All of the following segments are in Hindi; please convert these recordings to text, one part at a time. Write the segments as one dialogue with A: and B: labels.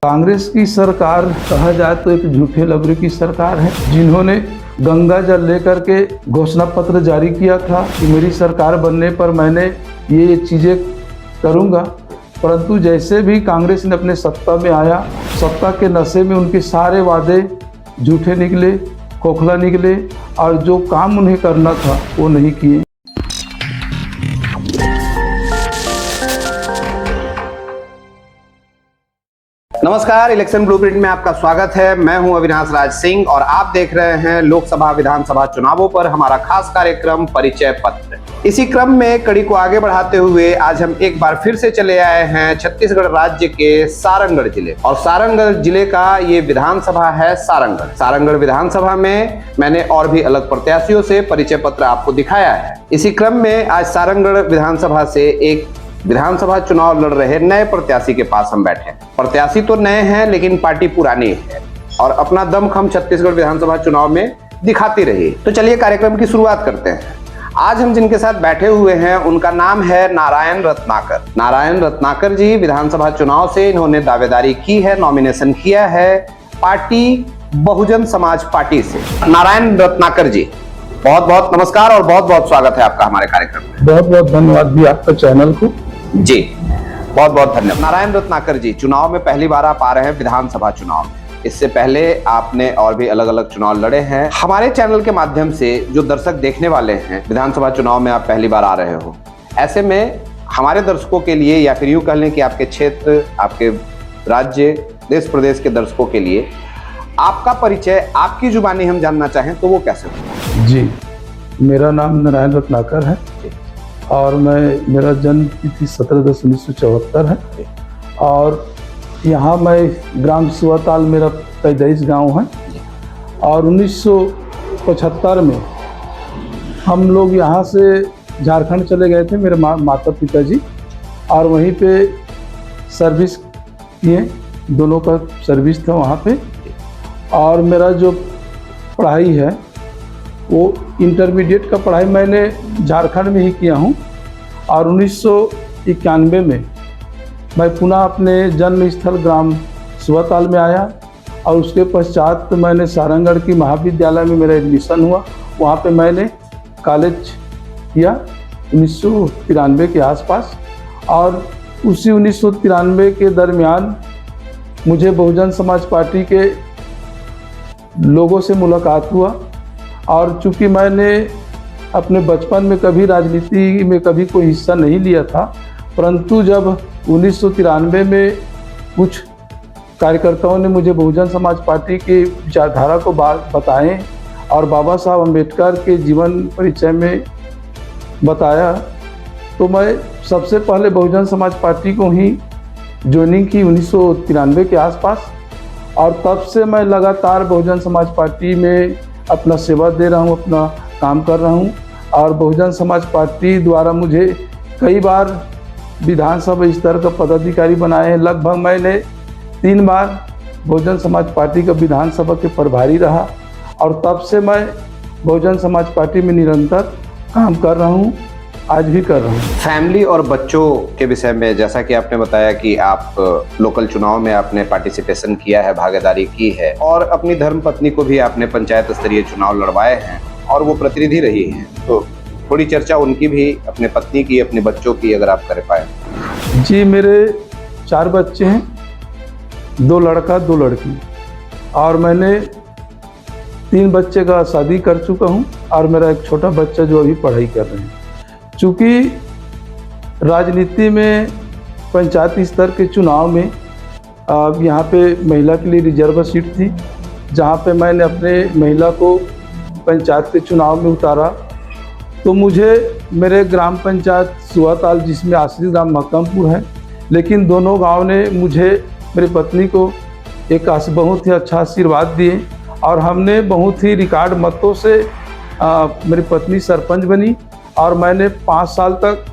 A: कांग्रेस की सरकार कहा जाए तो एक झूठे लबरे की सरकार है, जिन्होंने गंगा जल लेकर के घोषणा पत्र जारी किया था कि मेरी सरकार बनने पर मैंने ये चीज़ें करूँगा। परंतु जैसे भी कांग्रेस ने अपने सत्ता में आया, सत्ता के नशे में उनके सारे वादे झूठे निकले, खोखला निकले और जो काम उन्हें करना था वो नहीं किए।
B: नमस्कार, इलेक्शन ब्लूप्रिंट में आपका स्वागत है। मैं हूं अविनाश राज सिंह और आप देख रहे हैं लोकसभा विधानसभा चुनावों पर हमारा खास कार्यक्रम परिचय पत्र। इसी क्रम में कड़ी को आगे बढ़ाते हुए आज हम एक बार फिर से चले आए हैं छत्तीसगढ़ राज्य के सारंगढ़ जिले, और सारंगढ़ जिले का ये विधानसभा है सारंगढ़। सारंगढ़ विधानसभा में मैंने और भी अलग प्रत्याशियों से परिचय पत्र आपको दिखाया है। इसी क्रम में आज सारंगढ़ विधानसभा से एक विधानसभा चुनाव लड़ रहे नए प्रत्याशी के पास हम बैठे हैं। प्रत्याशी तो नए हैं लेकिन पार्टी पुरानी है और अपना दमखम छत्तीसगढ़ विधानसभा चुनाव में दिखाती रही। तो चलिए कार्यक्रम की शुरुआत करते हैं। आज हम जिनके साथ बैठे हुए हैं उनका नाम है नारायण रत्नाकर। नारायण रत्नाकर जी विधानसभा चुनाव से इन्होंने दावेदारी की है, नॉमिनेशन किया है पार्टी बहुजन समाज पार्टी से। नारायण रत्नाकर जी, बहुत बहुत नमस्कार और बहुत बहुत स्वागत है आपका हमारे कार्यक्रम में।
A: बहुत बहुत धन्यवाद भी आपका चैनल को।
B: जी बहुत बहुत धन्यवाद। नारायण रत्नाकर जी, चुनाव में पहली बार आप आ रहे हैं विधानसभा चुनाव में। इससे पहले आपने और भी अलग अलग चुनाव लड़े हैं। हमारे चैनल के माध्यम से जो दर्शक देखने वाले हैं, विधानसभा चुनाव में आप पहली बार आ रहे हो, ऐसे में हमारे दर्शकों के लिए या फिर यूं कह लें कि आपके क्षेत्र, आपके राज्य, देश प्रदेश के दर्शकों के लिए आपका परिचय आपकी जुबानी हम जानना चाहें तो वो कैसे हो?
A: जी, मेरा नाम नारायण रत्नाकर है और मेरा जन्म तिथि 17/10/1974 है और यहाँ मैं ग्राम सुआताल मेरा पैदाइश गांव है। और 1975 में हम लोग यहाँ से झारखंड चले गए थे, मेरे माता पिता जी, और वहीं पे सर्विस किए, दोनों का सर्विस था वहाँ पे। और मेरा जो पढ़ाई है वो इंटरमीडिएट का पढ़ाई मैंने झारखंड में ही किया हूँ। और 1991 में मैं पुनः अपने जन्म स्थल ग्राम सुआताल में आया और उसके पश्चात मैंने सारंगढ़ की महाविद्यालय में मेरा एडमिशन हुआ। वहाँ पे मैंने कॉलेज किया 1993 के आसपास। और उसी 1993 के दरमियान मुझे बहुजन समाज पार्टी के लोगों से मुलाकात हुआ। और चूँकि मैंने अपने बचपन में कभी राजनीति में कभी कोई हिस्सा नहीं लिया था, परंतु जब 1993 में कुछ कार्यकर्ताओं ने मुझे बहुजन समाज पार्टी की विचारधारा को बताएं और बाबा साहब अम्बेडकर के जीवन परिचय में बताया, तो मैं सबसे पहले बहुजन समाज पार्टी को ही ज्वाइनिंग की 1993 के आसपास। और तब से मैं लगातार बहुजन समाज पार्टी में अपना सेवा दे रहा हूँ, अपना काम कर रहा हूँ। और बहुजन समाज पार्टी द्वारा मुझे कई बार विधानसभा स्तर का पदाधिकारी बनाए हैं। लगभग मैंने 3 बार बहुजन समाज पार्टी का विधानसभा के प्रभारी रहा और तब से मैं बहुजन समाज पार्टी में निरंतर काम कर रहा हूँ, आज भी कर रहा हूँ।
B: फैमिली और बच्चों के विषय में जैसा कि आपने बताया कि आप लोकल चुनाव में आपने पार्टिसिपेशन किया है, भागीदारी की है, और अपनी धर्मपत्नी को भी आपने पंचायत स्तरीय चुनाव लड़वाए हैं और वो प्रतिनिधि रही हैं, तो थोड़ी चर्चा उनकी भी, अपने पत्नी की, अपने बच्चों की, अगर आप कर पाए।
A: जी, मेरे 4 बच्चे हैं, 2 लड़का 2 लड़की, और मैंने 3 बच्चे का शादी कर चुका हूँ और मेरा एक छोटा बच्चा जो अभी पढ़ाई कर रहे हैं। चूँकि राजनीति में पंचायत स्तर के चुनाव में यहाँ पे महिला के लिए रिजर्व सीट थी, जहाँ पे मैंने अपने महिला को पंचायत के चुनाव में उतारा, तो मुझे मेरे ग्राम पंचायत सुआताल, जिसमें आश्रित ग्राम महकमपुर है, लेकिन दोनों गांव ने मुझे, मेरी पत्नी को एक बहुत ही अच्छा आशीर्वाद दिए और हमने बहुत ही रिकॉर्ड मतों से मेरी पत्नी सरपंच बनी और मैंने 5 साल तक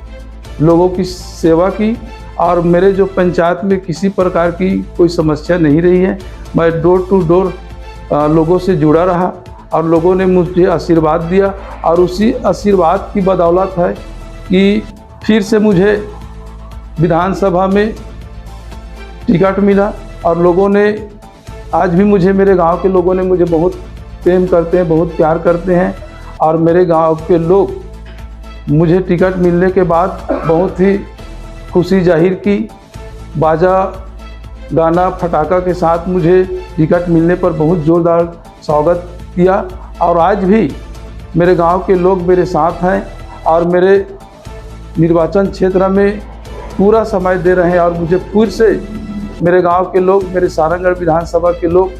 A: लोगों की सेवा की और मेरे जो पंचायत में किसी प्रकार की कोई समस्या नहीं रही है। मैं डोर टू डोर लोगों से जुड़ा रहा और लोगों ने मुझे आशीर्वाद दिया और उसी आशीर्वाद की बदौलत है कि फिर से मुझे विधानसभा में टिकट मिला और लोगों ने आज भी मुझे, मेरे गांव के लोगों ने मुझे बहुत प्रेम करते हैं, बहुत प्यार करते हैं। और मेरे गांव के लोग मुझे टिकट मिलने के बाद बहुत ही खुशी जाहिर की, बाजा गाना फटाका के साथ मुझे टिकट मिलने पर बहुत ज़ोरदार स्वागत किया। और आज भी मेरे गांव के लोग मेरे साथ हैं और मेरे निर्वाचन क्षेत्र में पूरा समय दे रहे हैं। और मुझे फिर से मेरे गांव के लोग, मेरे सारंगगढ़ विधानसभा के लोग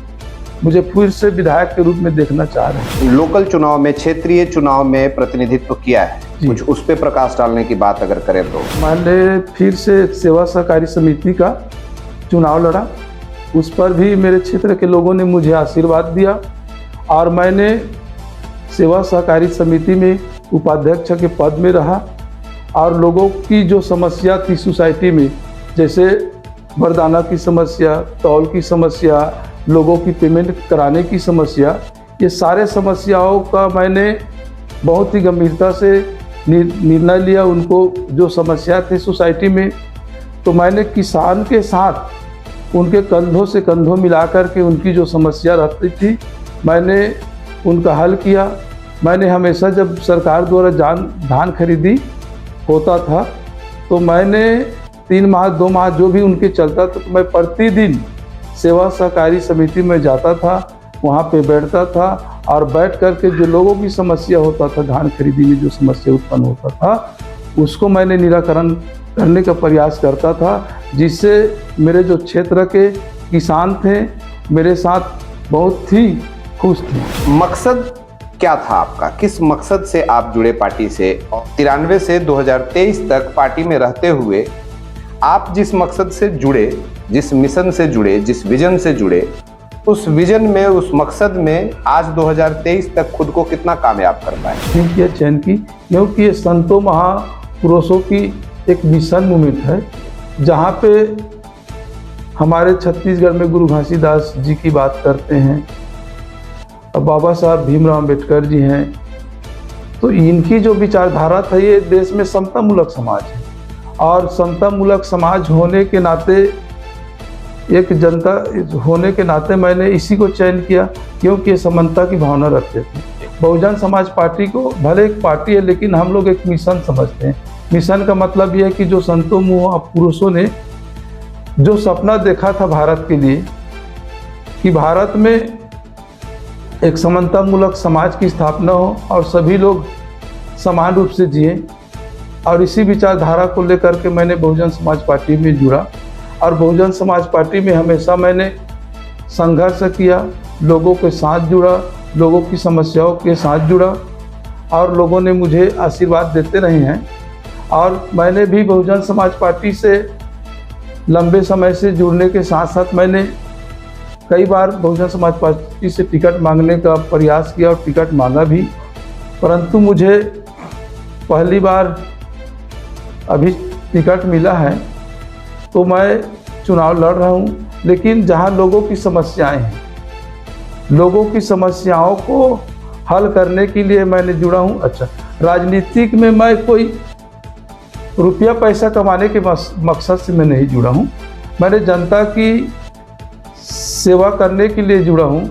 A: मुझे फिर से विधायक के रूप में देखना चाह रहे हैं।
B: लोकल चुनाव में, क्षेत्रीय चुनाव में प्रतिनिधित्व किया है, कुछ उस पर प्रकाश डालने की बात अगर करें तो?
A: मैंने फिर से सेवा सहकारी समिति का चुनाव लड़ा, उस पर भी मेरे क्षेत्र के लोगों ने मुझे आशीर्वाद दिया। और मैंने सेवा सहकारी समिति में उपाध्यक्ष के पद में रहा। और लोगों की जो समस्या थी सोसाइटी में, जैसे बरदाना की समस्या, तौल की समस्या, लोगों की पेमेंट कराने की समस्या, ये सारे समस्याओं का मैंने बहुत ही गंभीरता से निर्णय लिया। उनको जो समस्या थी सोसाइटी में, तो मैंने किसान के साथ उनके कंधों से कंधों मिलाकर के उनकी जो समस्या रहती थी, मैंने उनका हल किया। मैंने हमेशा जब सरकार द्वारा धान खरीदी होता था, तो मैंने 3 माह 2 माह जो भी उनके चलता था, तो मैं प्रतिदिन सेवा सहकारी समिति में जाता था, वहाँ पे बैठता था और बैठ करके जो लोगों की समस्या होता था, धान खरीदी में जो समस्या उत्पन्न होता था, उसको मैंने निराकरण करने का प्रयास करता था, जिससे मेरे जो क्षेत्र के किसान थे मेरे साथ बहुत ही खुश थे।
B: मकसद क्या था आपका? किस मकसद से आप जुड़े पार्टी से? 93 से 2023 तक पार्टी में रहते हुए आप जिस मकसद से जुड़े, जिस मिशन से जुड़े, जिस विजन से जुड़े, उस विजन में, उस मकसद में आज 2023 तक खुद को कितना कामयाब कर पाए?
A: ठीक है चैन की, क्योंकि ये संतों महापुरुषों की एक मिशन मूवमेंट है, जहाँ पे हमारे छत्तीसगढ़ में गुरु घासीदास जी की बात करते हैं, अब बाबा साहब भीमराव अम्बेडकर जी हैं। तो इनकी जो विचारधारा था, ये देश में समता मूलक समाज है। और समता मूलक समाज होने के नाते, एक जनता होने के नाते मैंने इसी को चयन किया, क्योंकि ये समानता की भावना रखते थे। बहुजन समाज पार्टी को भले एक पार्टी है, लेकिन हम लोग एक मिशन समझते हैं। मिशन का मतलब ये है कि जो संतों महापुरुषों ने जो सपना देखा था भारत के लिए, कि भारत में एक समानता मूलक समाज की स्थापना हो और सभी लोग समान रूप से जिए, और इसी विचारधारा को लेकर के मैंने बहुजन समाज पार्टी में जुड़ा। और बहुजन समाज पार्टी में हमेशा मैंने संघर्ष किया, लोगों के साथ जुड़ा, लोगों की समस्याओं के साथ जुड़ा, और लोगों ने मुझे आशीर्वाद देते रहे हैं। और मैंने भी बहुजन समाज पार्टी से लंबे समय से जुड़ने के साथ साथ मैंने कई बार बहुजन समाज पार्टी से टिकट मांगने का प्रयास किया और टिकट मांगा भी, परंतु मुझे पहली बार अभी टिकट मिला है, तो मैं चुनाव लड़ रहा हूँ। लेकिन जहाँ लोगों की समस्याएं हैं, लोगों की समस्याओं को हल करने के लिए मैंने जुड़ा हूँ। अच्छा, राजनीतिक में मैं कोई रुपया पैसा कमाने के मकसद से मैं नहीं जुड़ा हूँ, मैंने जनता की सेवा करने के लिए जुड़ा हूँ।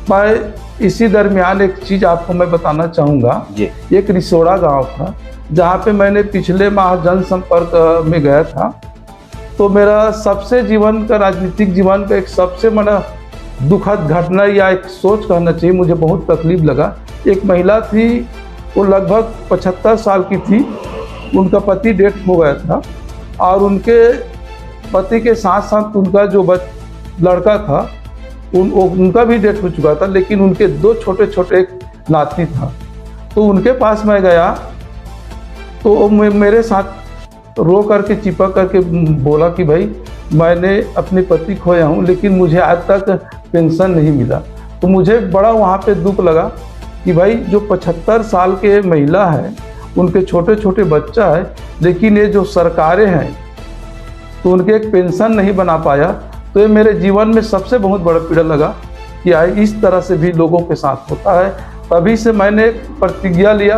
A: मैं इसी दरमियान एक चीज़ आपको मैं बताना चाहूँगा। एक रिसोड़ा गांव था, जहाँ पे मैंने पिछले माह जनसंपर्क में गया था। तो मेरा सबसे जीवन का, राजनीतिक जीवन का एक सबसे बड़ा दुखद घटना या एक सोच कहना चाहिए, मुझे बहुत तकलीफ लगा। एक महिला थी, वो लगभग 75 साल की थी, उनका पति डेथ हो गया था, और उनके पति के साथ साथ उनका जो लड़का था, उनका भी डेथ हो चुका था, लेकिन उनके 2 छोटे छोटे नाती था। तो उनके पास मैं गया, तो वो मेरे साथ रो करके चिपक करके बोला कि भाई मैंने अपने पति खोया हूँ, लेकिन मुझे आज तक पेंशन नहीं मिला। तो मुझे बड़ा वहाँ पे दुख लगा कि भाई जो 75 साल के महिला है, उनके छोटे छोटे बच्चा है, लेकिन ये जो सरकारें हैं तो उनके एक पेंशन नहीं बना पाया। तो ये मेरे जीवन में सबसे बहुत बड़ा पीड़ा लगा कि इस तरह से भी लोगों के साथ होता है। तभी से मैंने प्रतिज्ञा लिया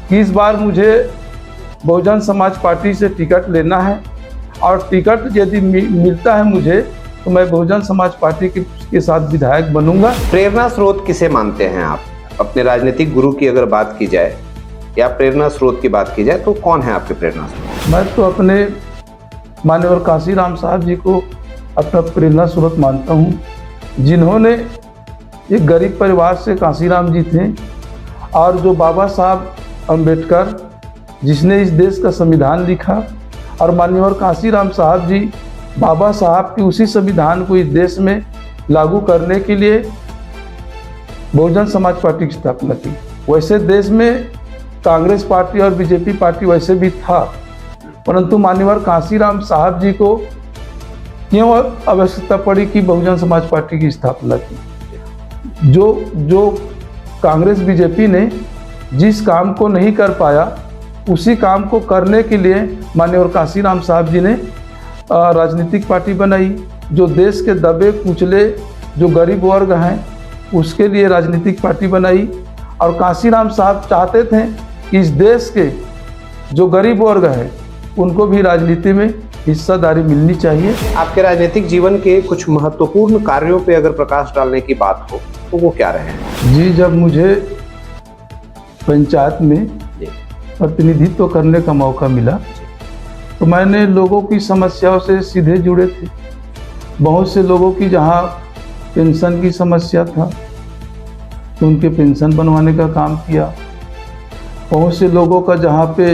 A: कि इस बार मुझे बहुजन समाज पार्टी से टिकट लेना है, और टिकट यदि मिलता है मुझे, तो मैं बहुजन समाज पार्टी के साथ विधायक बनूंगा।
B: प्रेरणा स्रोत किसे मानते हैं आप? अपने राजनीतिक गुरु की अगर बात की जाए या प्रेरणा स्रोत की बात की जाए तो कौन है आपके प्रेरणा स्रोत?
A: मैं तो अपने माननीय काशीराम साहब जी को अपना प्रेरणा स्रोत मानता हूँ, जिन्होंने एक गरीब परिवार से काशीराम जी थे, और जो बाबा साहब अम्बेडकर जिसने इस देश का संविधान लिखा, और माननीय काशीराम साहब जी बाबा साहब की उसी संविधान को इस देश में लागू करने के लिए बहुजन समाज पार्टी की स्थापना की। वैसे देश में कांग्रेस पार्टी और बीजेपी पार्टी वैसे भी था, परंतु माननीय काशीराम साहब जी को क्यों आवश्यकता पड़ी कि बहुजन समाज पार्टी की स्थापना की। जो कांग्रेस बीजेपी ने जिस काम को नहीं कर पाया, उसी काम को करने के लिए माननीय काशीराम साहब जी ने राजनीतिक पार्टी बनाई। जो देश के दबे कुचले जो गरीब वर्ग हैं उसके लिए राजनीतिक पार्टी बनाई, और काशीराम साहब चाहते थे कि इस देश के जो गरीब वर्ग है उनको भी राजनीति में हिस्सेदारी मिलनी चाहिए।
B: आपके राजनीतिक जीवन के कुछ महत्वपूर्ण कार्यों पे अगर प्रकाश डालने की बात हो तो वो क्या रहे हैं?
A: जी, जब मुझे पंचायत में प्रतिनिधित्व करने का मौका मिला तो मैंने लोगों की समस्याओं से सीधे जुड़े थे। बहुत से लोगों की जहाँ पेंशन की समस्या था तो उनके पेंशन बनवाने का काम किया। बहुत से लोगों का जहाँ पे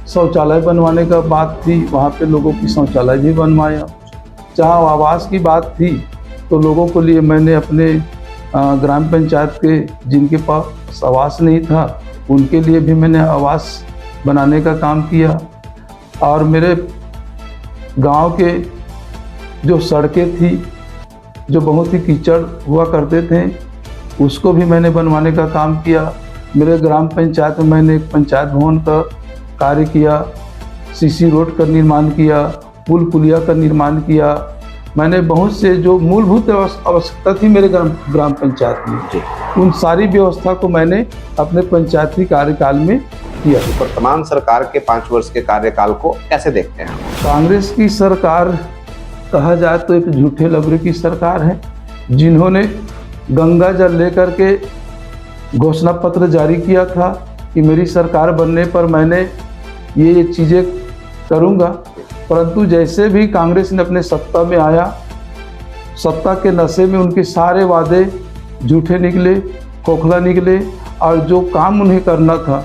A: शौचालय बनवाने का बात थी वहाँ पे लोगों की शौचालय भी बनवाया। जहाँ आवास की बात थी तो लोगों को लिए मैंने अपने ग्राम पंचायत के जिनके पास आवास नहीं था उनके लिए भी मैंने आवास बनाने का काम किया। और मेरे गांव के जो सड़कें थी जो बहुत ही कीचड़ हुआ करते थे उसको भी मैंने बनवाने का काम किया। मेरे ग्राम पंचायत में मैंने एक पंचायत भवन का कार्य किया, सीसी रोड का निर्माण किया, पुल पुलिया का निर्माण किया। मैंने बहुत से जो मूलभूत आवश्यकता थी मेरे ग्राम पंचायत में, उन सारी व्यवस्था को मैंने अपने पंचायती कार्यकाल में किया।
B: वर्तमान सरकार के 5 वर्ष के कार्यकाल को कैसे देखते हैं?
A: कांग्रेस की सरकार कहा जाए तो एक झूठे लबरे की सरकार है, जिन्होंने गंगा जल लेकर के घोषणा पत्र जारी किया था कि मेरी सरकार बनने पर मैंने ये चीज़ें करूँगा, परंतु जैसे भी कांग्रेस ने अपने सत्ता में आया, सत्ता के नशे में उनके सारे वादे झूठे निकले, खोखला निकले, और जो काम उन्हें करना था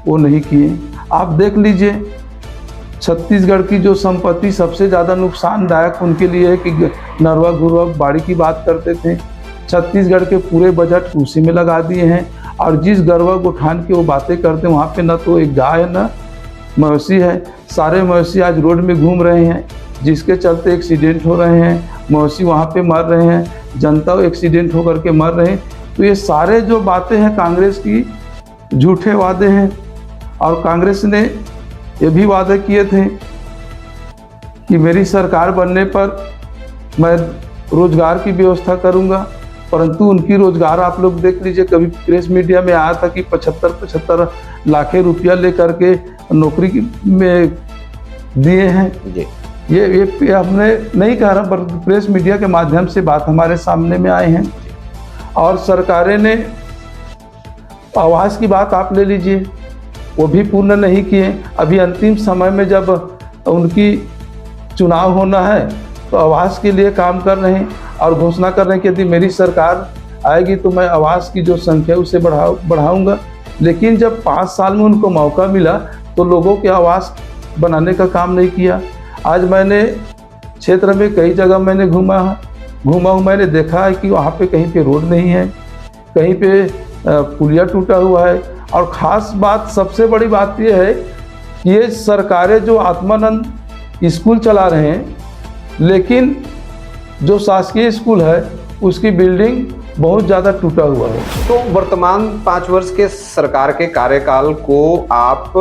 A: वो नहीं किए। आप देख लीजिए, छत्तीसगढ़ की जो संपत्ति सबसे ज़्यादा नुकसानदायक उनके लिए है कि नरवा घुरवा बाड़ी की बात करते थे, छत्तीसगढ़ के पूरे बजट उसी में लगा दिए हैं। और जिस गरवा गोठान की वो बातें करते हैं वहाँ पे न तो एक गाय है न मवेशी है। सारे मवेशी आज रोड में घूम रहे हैं, जिसके चलते एक्सीडेंट हो रहे हैं, मवेशी वहाँ पे मर रहे हैं, जनता एक्सीडेंट होकर के मर रहे हैं। तो ये सारे जो बातें हैं कांग्रेस की झूठे वादे हैं। और कांग्रेस ने ये भी वादे किए थे कि मेरी सरकार बनने पर मैं रोजगार की व्यवस्था करूंगा, परंतु उनकी रोजगार आप लोग देख लीजिए, कभी प्रेस मीडिया में आया था कि 75 लाख रुपया लेकर के नौकरी में दिए हैं। ये हमने नहीं कहा रहा, पर प्रेस मीडिया के माध्यम से बात हमारे सामने में आए हैं। और सरकारें ने आवास की बात आप ले लीजिए, वो भी पूर्ण नहीं किए। अभी अंतिम समय में जब उनकी चुनाव होना है तो आवास के लिए काम कर रहे हैं और घोषणा कर रहे हैं कि यदि मेरी सरकार आएगी तो मैं आवास की जो संख्या उसे बढ़ाऊंगा। लेकिन जब 5 साल में उनको मौका मिला तो लोगों के आवास बनाने का काम नहीं किया। आज मैंने क्षेत्र में कई जगह मैंने घूमा हूँ, मैंने देखा है कि वहाँ पे कहीं पे रोड नहीं है, कहीं पे पुलिया टूटा हुआ है। और ख़ास बात, सबसे बड़ी बात यह है कि ये सरकारें जो आत्मानंद स्कूल चला रहे हैं, लेकिन जो शासकीय स्कूल है उसकी बिल्डिंग बहुत ज़्यादा टूटा हुआ है।
B: तो वर्तमान 5 वर्ष के सरकार के कार्यकाल को आप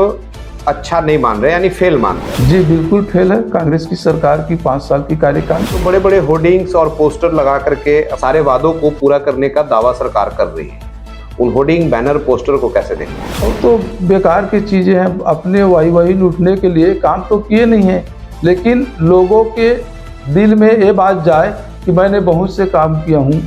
B: अच्छा नहीं मान रहे, यानी फेल मान रहे?
A: जी बिल्कुल फेल है कांग्रेस की सरकार की 5 साल की कार्यकाल।
B: तो बड़े बड़े होर्डिंग्स और पोस्टर लगा करके सारे वादों को पूरा करने का दावा सरकार कर रही है, उन होर्डिंग बैनर पोस्टर को कैसे देखें?
A: और तो बेकार की चीज़ें हैं, अपने वाही लूटने के लिए काम तो किए नहीं हैं, लेकिन लोगों के दिल में ये बात जाए कि मैंने बहुत से काम किया हूँ।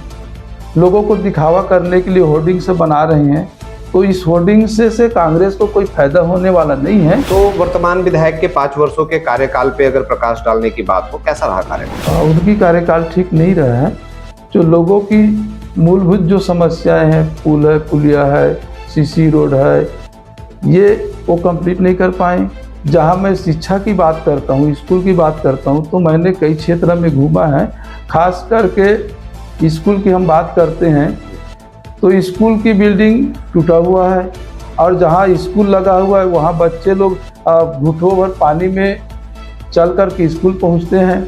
A: लोगों को दिखावा करने के लिए होर्डिंग से बना रहे हैं, तो इस होर्डिंग से कांग्रेस को कोई फायदा होने वाला नहीं है।
B: तो वर्तमान विधायक के 5 वर्षों के कार्यकाल पे अगर प्रकाश डालने की बात हो, कैसा रहा कार्यकाल?
A: उनकी कार्यकाल ठीक नहीं रहा है। जो लोगों की मूलभूत जो समस्याएं हैं, पुल है, पुलिया है, सीसी रोड है, ये वो कंप्लीट नहीं कर पाए। जहां मैं शिक्षा की बात करता हूं, स्कूल की बात करता हूं, तो मैंने कई क्षेत्र में घूमा है। खास करके स्कूल की हम बात करते हैं तो स्कूल की बिल्डिंग टूटा हुआ है, और जहां स्कूल लगा हुआ है वहां बच्चे लोग घुटनों भर पानी में चल कर के स्कूल पहुंचते हैं।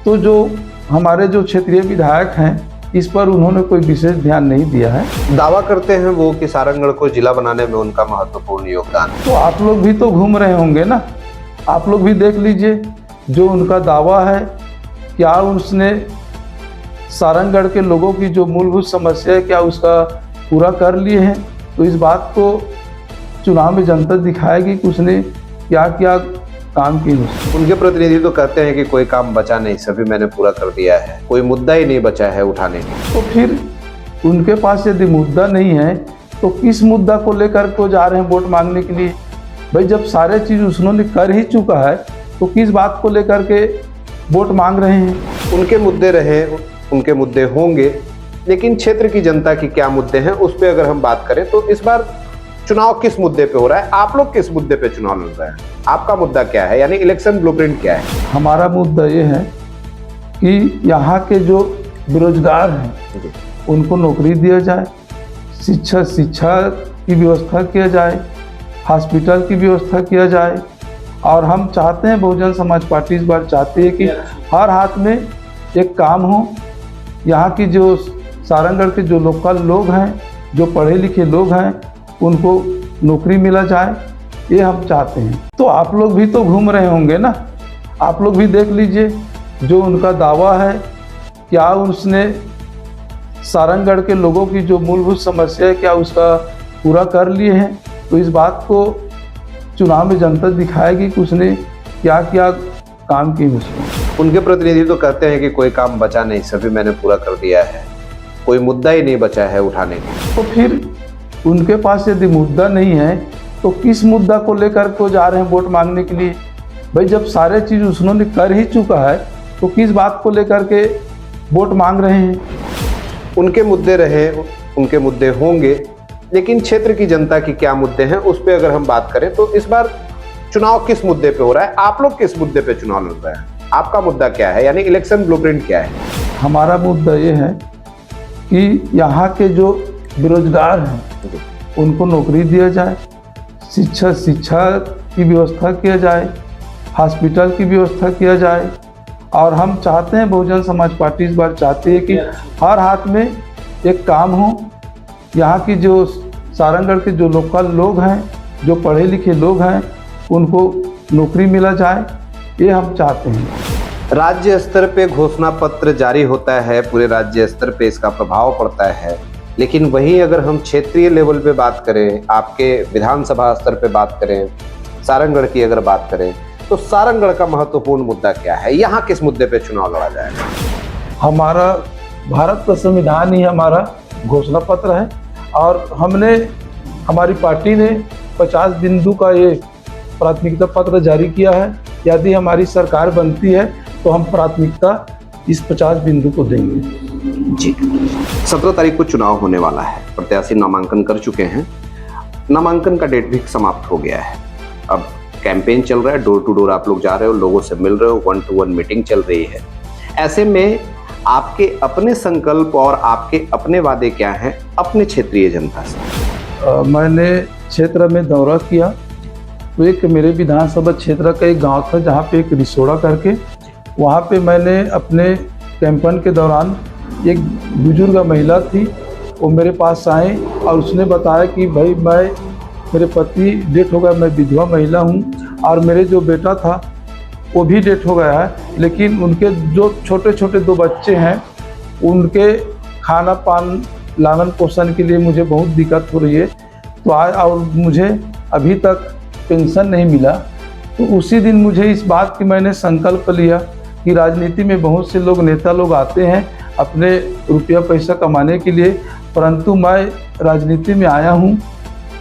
A: तो जो हमारे जो क्षेत्रीय विधायक हैं, इस पर उन्होंने कोई विशेष ध्यान नहीं दिया है।
B: दावा करते हैं वो कि सारंगगढ़ को जिला बनाने में उनका महत्वपूर्ण योगदान है।
A: तो आप लोग भी तो घूम रहे होंगे ना, आप लोग भी देख लीजिए जो उनका दावा है, क्या उसने सारंगगढ़ के लोगों की जो मूलभूत समस्या है क्या उसका पूरा कर लिए हैं। तो इस बात को चुनाव में जनता दिखाएगी कि उसने क्या क्या काम किए।
B: उनके प्रतिनिधि तो कहते हैं कि कोई काम बचा नहीं, सभी मैंने पूरा कर दिया है, कोई मुद्दा ही नहीं बचा है उठाने के।
A: तो फिर उनके पास यदि मुद्दा नहीं है तो किस मुद्दा को लेकर को जा रहे हैं वोट मांगने के लिए? भाई जब सारे चीज़ उन्होंने कर ही चुका है तो किस बात को लेकर के वोट मांग रहे हैं?
B: उनके मुद्दे रहे, उनके मुद्दे होंगे, लेकिन क्षेत्र की जनता की क्या मुद्दे हैं उस पर अगर हम बात करें तो इस बार चुनाव किस मुद्दे पे हो रहा है? आप लोग किस मुद्दे पे चुनाव लड़ रहे हैं? आपका मुद्दा क्या है, यानी इलेक्शन ब्लूप्रिंट क्या है?
A: हमारा मुद्दा ये है कि यहाँ के जो बेरोजगार हैं उनको नौकरी दिया जाए, शिक्षा की व्यवस्था किया जाए, हॉस्पिटल की व्यवस्था किया जाए। और हम चाहते हैं, बहुजन समाज पार्टी इस बार चाहती है कि हर हाथ में एक काम हो। यहाँ की जो सारंगगढ़ के जो लोकल लोग हैं, जो पढ़े लिखे लोग हैं, उनको नौकरी मिला जाए, ये हम चाहते हैं। तो आप लोग भी तो घूम रहे होंगे ना, आप लोग भी देख लीजिए जो उनका दावा है, क्या उसने सारंगगढ़ के लोगों की जो मूलभूत समस्या है क्या उसका पूरा कर लिए हैं। तो इस बात को चुनाव में जनता दिखाएगी कि उसने क्या क्या काम किए उसमें।
B: उनके प्रतिनिधि तो कहते हैं कि कोई काम बचा नहीं, सभी मैंने पूरा कर दिया है, कोई मुद्दा ही नहीं बचा है उठाने के।
A: तो फिर उनके पास यदि मुद्दा नहीं है तो किस मुद्दा को लेकर को जा रहे हैं वोट मांगने के लिए? भाई जब सारे चीज़ उन्होंने कर ही चुका है तो किस बात को लेकर के वोट मांग रहे हैं?
B: उनके मुद्दे रहे, उनके मुद्दे होंगे, लेकिन क्षेत्र की जनता की क्या मुद्दे हैं उस पर अगर हम बात करें तो इस बार चुनाव किस मुद्दे पे हो रहा है? आप लोग किस मुद्दे पे चुनाव लड़ रहे हैं? आपका मुद्दा क्या है, यानी इलेक्शन ब्लूप्रिंट क्या है?
A: हमारा मुद्दा ये है कि यहाँ के जो बेरोजगार हैं उनको नौकरी दिया जाए, शिक्षा की व्यवस्था किया जाए, हॉस्पिटल की व्यवस्था किया जाए। और हम चाहते हैं, बहुजन समाज पार्टी इस बार चाहती है कि हर हाथ में एक काम हो। यहाँ की जो सारंगगढ़ के जो लोकल लोग हैं, जो पढ़े लिखे लोग हैं, उनको नौकरी मिला जाए, ये हम चाहते हैं।
B: राज्य स्तर पे घोषणा पत्र जारी होता है, पूरे राज्य स्तर पे इसका प्रभाव पड़ता है, लेकिन वहीं अगर हम क्षेत्रीय लेवल पे बात करें, आपके विधानसभा स्तर पे बात करें, सारंगगढ़ की अगर बात करें, तो सारंगगढ़ का महत्वपूर्ण मुद्दा क्या है? यहाँ किस मुद्दे पे चुनाव लड़ा जाएगा?
A: हमारा भारत का संविधान ही हमारा घोषणा पत्र है, और हमारी पार्टी ने 50 बिंदु का ये प्राथमिकता पत्र जारी किया है। यदि हमारी सरकार बनती है तो हम प्राथमिकता इस 50 बिंदु को देंगे।
B: जी, 17 तारीख को चुनाव होने वाला है, प्रत्याशी नामांकन कर चुके हैं, नामांकन का डेट भी समाप्त हो गया है। अब कैंपेन चल रहा है, डोर टू डोर आप लोग जा रहे हो, लोगों से मिल रहे हो, 1-to-1 मीटिंग चल रही है। ऐसे में आपके अपने संकल्प और आपके अपने वादे क्या हैं अपने क्षेत्रीय जनता से?
A: मैंने क्षेत्र में दौरा किया तो एक मेरे विधानसभा क्षेत्र का एक गांव था जहां पे एक रिसोड़ा करके, वहां पे मैंने अपने कैंपेन के दौरान एक बुजुर्ग महिला थी, वो मेरे पास आए और उसने बताया कि भाई मेरे पति डेथ हो गया, मैं विधवा महिला हूँ, और मेरे जो बेटा था वो भी डेथ हो गया है, लेकिन उनके जो छोटे छोटे 2 बच्चे हैं उनके खाना पान लालन पोषण के लिए मुझे बहुत दिक्कत हो रही है। तो और मुझे अभी तक पेंशन नहीं मिला। तो उसी दिन मुझे इस बात की मैंने संकल्प लिया कि राजनीति में बहुत से लोग नेता लोग आते हैं अपने रुपया पैसा कमाने के लिए, परंतु मैं राजनीति में आया हूँ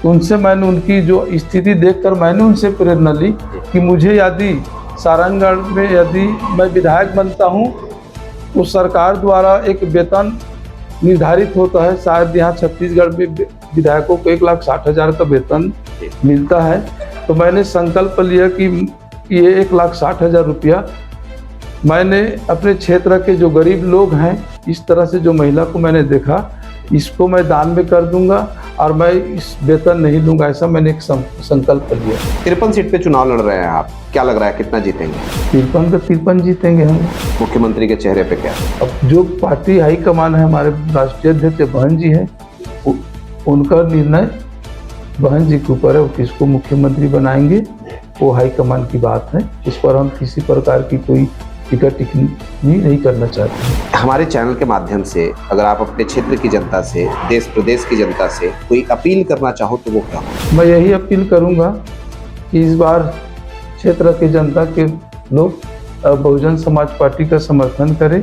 A: तो उनसे मैंने उनकी जो स्थिति देखकर मैंने उनसे प्रेरणा ली कि मुझे यदि सारंगगढ़ में यदि मैं विधायक बनता हूँ तो सरकार द्वारा एक वेतन निर्धारित होता है। शायद यहाँ छत्तीसगढ़ में विधायकों को 1,60,000 का वेतन मिलता है। तो मैंने संकल्प लिया कि ये 1,60,000 रुपया मैंने अपने क्षेत्र के जो गरीब लोग हैं, इस तरह से जो महिला को मैंने देखा, इसको मैं दान में कर दूंगा और मैं इस वेतन नहीं लूंगा, ऐसा मैंने एक संकल्प लिया।
B: 53 सीट पे चुनाव लड़ रहे हैं आप, क्या लग रहा है कितना जीतेंगे?
A: 53 का 53 जीतेंगे हम।
B: मुख्यमंत्री के चेहरे पे क्या?
A: अब जो पार्टी हाईकमान है, हमारे राष्ट्रीय अध्यक्ष बहन जी है, उनका निर्णय बहन जी के ऊपर है, वो किसको मुख्यमंत्री बनाएंगे वो हाईकमान की बात है। इस पर हम किसी प्रकार की कोई टिकट टिप्पणी नहीं करना चाहते हैं।
B: हमारे चैनल के माध्यम से अगर आप अपने क्षेत्र की जनता से, देश प्रदेश की जनता से कोई अपील करना चाहो तो वो क्या हो?
A: मैं यही अपील करूंगा कि इस बार क्षेत्र की जनता के लोग बहुजन समाज पार्टी का समर्थन करें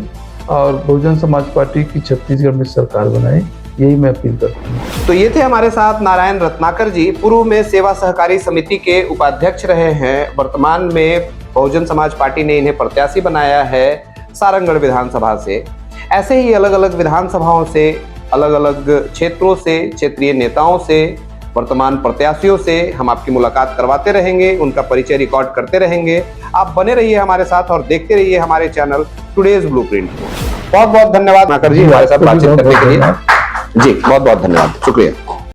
A: और बहुजन समाज पार्टी की छत्तीसगढ़ में सरकार बनाए, यही मैं अपील करता हूँ।
B: तो ये थे हमारे साथ नारायण रत्नाकर जी, पूर्व में सेवा सहकारी समिति के उपाध्यक्ष रहे हैं। वर्तमान में बहुजन समाज पार्टी ने इन्हें प्रत्याशी बनाया है सारंगगढ़ विधानसभा से। ऐसे ही अलग अलग विधानसभाओं से, अलग अलग क्षेत्रों से, क्षेत्रीय नेताओं से, वर्तमान प्रत्याशियों से हम आपकी मुलाकात करवाते रहेंगे, उनका परिचय रिकॉर्ड करते रहेंगे। आप बने रहिए हमारे साथ और देखते रहिए हमारे चैनल टुडेज ब्लूप्रिंट को। बहुत बहुत धन्यवाद नाकर जी हमारे साथ बातचीत करने के लिए। जी बहुत बहुत धन्यवाद, शुक्रिया।